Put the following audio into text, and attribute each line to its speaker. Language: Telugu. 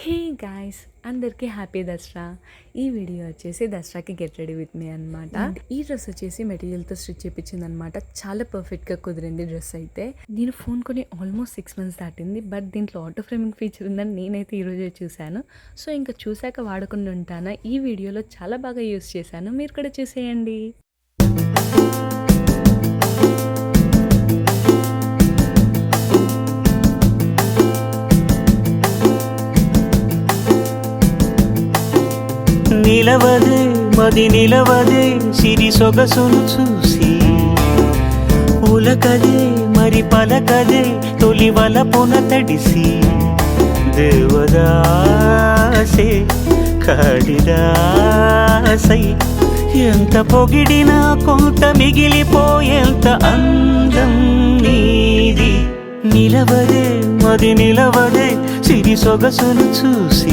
Speaker 1: హే గాయ్స్, అందరికీ హ్యాపీ దసరా. ఈ వీడియో వచ్చేసి దసరాకి గెట్ రెడీ విత్ మీ అనమాట. ఈ డ్రెస్ వచ్చేసి మెటీరియల్తో స్టిచ్ చేయించింది అనమాట. చాలా పర్ఫెక్ట్గా కుదిరింది డ్రెస్ అయితే. నేను ఫోన్ కొని ఆల్మోస్ట్ 6 months దాటింది. బట్ దీంట్లో ఆటో ఫ్రేమింగ్ ఫీచర్ ఉందని నేనైతే ఈరోజే చూశాను. సో ఇంకా చూశాక వాడకుండా ఉంటాను. ఈ వీడియోలో చాలా బాగా యూస్ చేశాను, మీరు కూడా చూసేయండి.
Speaker 2: నిలవదే మది నిలవదే సిరి సొగసును చూసి ఉలకదే మరి పలకదే తొలి వలపున తడిసి దేవదాసే కాళిదాసై ఎంత పొగిడినా కొంత మిగిలిపోయేంత అందం నీది. నిలవదే మది నిలవదే సిరి సొగసును చూసి